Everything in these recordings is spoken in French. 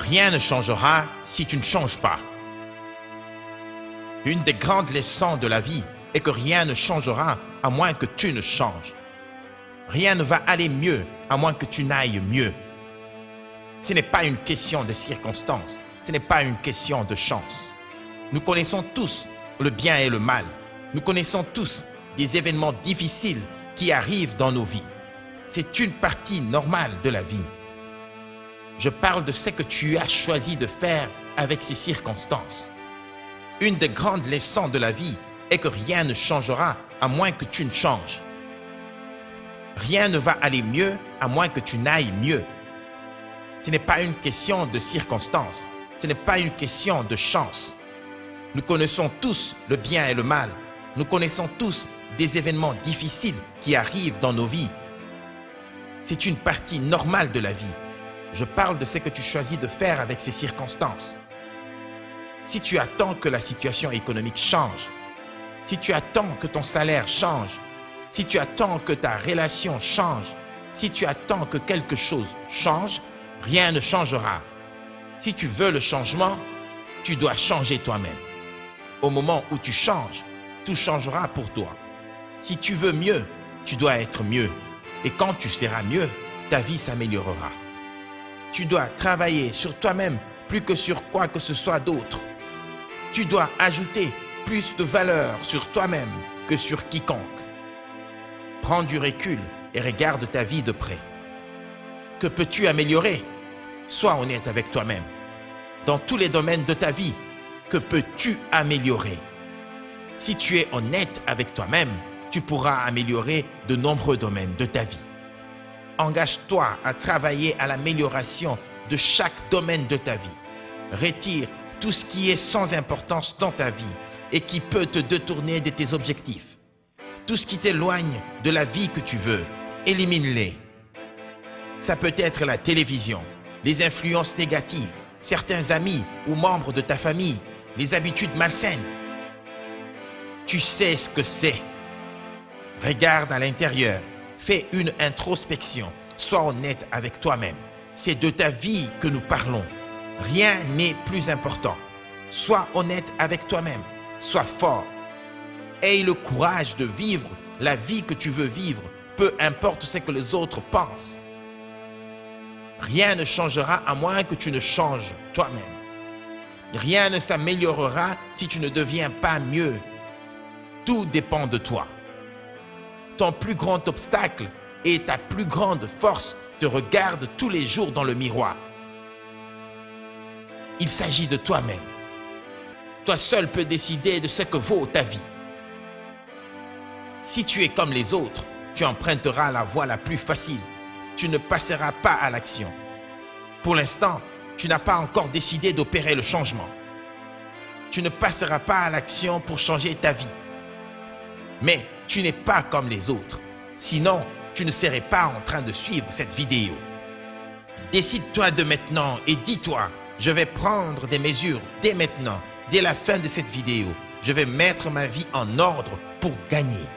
Rien ne changera si tu ne changes pas. Une des grandes leçons de la vie est que rien ne changera à moins que tu ne changes. Rien ne va aller mieux à moins que tu n'ailles mieux. Ce n'est pas une question de circonstances, ce n'est pas une question de chance. Nous connaissons tous le bien et le mal. Nous connaissons tous des événements difficiles qui arrivent dans nos vies. C'est une partie normale de la vie. Je parle de ce que tu as choisi de faire avec ces circonstances. Une des grandes leçons de la vie est que rien ne changera à moins que tu ne changes. Rien ne va aller mieux à moins que tu n'ailles mieux. Ce n'est pas une question de circonstances, ce n'est pas une question de chance. Nous connaissons tous le bien et le mal. Nous connaissons tous des événements difficiles qui arrivent dans nos vies. C'est une partie normale de la vie. Je parle de ce que tu choisis de faire avec ces circonstances. Si tu attends que la situation économique change, si tu attends que ton salaire change, si tu attends que ta relation change, si tu attends que quelque chose change, rien ne changera. Si tu veux le changement, tu dois changer toi-même. Au moment où tu changes, tout changera pour toi. Si tu veux mieux, tu dois être mieux. Et quand tu seras mieux, ta vie s'améliorera. Tu dois travailler sur toi-même plus que sur quoi que ce soit d'autre. Tu dois ajouter plus de valeur sur toi-même que sur quiconque. Prends du recul et regarde ta vie de près. Que peux-tu améliorer? Sois honnête avec toi-même. Dans tous les domaines de ta vie, que peux-tu améliorer? Si tu es honnête avec toi-même, tu pourras améliorer de nombreux domaines de ta vie. Engage-toi à travailler à l'amélioration de chaque domaine de ta vie. Retire tout ce qui est sans importance dans ta vie et qui peut te détourner de tes objectifs. Tout ce qui t'éloigne de la vie que tu veux, élimine-les. Ça peut être la télévision, les influences négatives, certains amis ou membres de ta famille, les habitudes malsaines. Tu sais ce que c'est. Regarde à l'intérieur, fais une introspection, sois honnête avec toi-même. C'est de ta vie que nous parlons. Rien n'est plus important. Sois honnête avec toi-même, sois fort. Aie le courage de vivre la vie que tu veux vivre, peu importe ce que les autres pensent. Rien ne changera à moins que tu ne changes toi-même. Rien ne s'améliorera si tu ne deviens pas mieux. Tout dépend de toi. Ton plus grand obstacle et ta plus grande force te regardent tous les jours dans le miroir. Il s'agit de toi-même. Toi seul peux décider de ce que vaut ta vie. Si tu es comme les autres, tu emprunteras la voie la plus facile. Tu ne passeras pas à l'action. Pour l'instant, tu n'as pas encore décidé d'opérer le changement. Tu ne passeras pas à l'action pour changer ta vie. Mais tu n'es pas comme les autres. Sinon, tu ne serais pas en train de suivre cette vidéo. Décide-toi de maintenant et dis-toi, je vais prendre des mesures dès maintenant, dès la fin de cette vidéo. Je vais mettre ma vie en ordre pour gagner.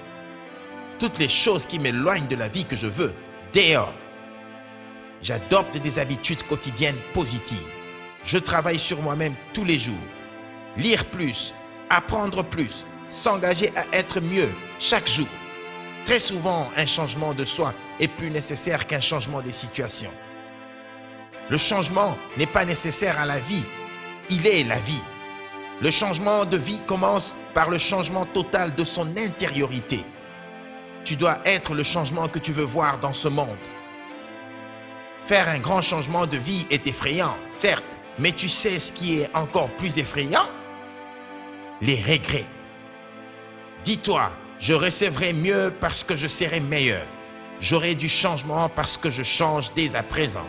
Toutes les choses qui m'éloignent de la vie que je veux, dehors. J'adopte des habitudes quotidiennes positives. Je travaille sur moi-même tous les jours. Lire plus, apprendre plus, s'engager à être mieux chaque jour. Très souvent, un changement de soi est plus nécessaire qu'un changement des situations. Le changement n'est pas nécessaire à la vie, il est la vie. Le changement de vie commence par le changement total de son intériorité. Tu dois être le changement que tu veux voir dans ce monde. Faire un grand changement de vie est effrayant, certes, mais tu sais ce qui est encore plus effrayant? Les regrets. Dis-toi, je recevrai mieux parce que je serai meilleur. J'aurai du changement parce que je change dès à présent.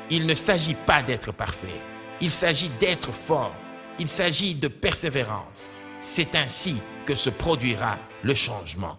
Il ne s'agit pas d'être parfait. Il s'agit d'être fort. Il s'agit de persévérance. C'est ainsi que se produira le changement.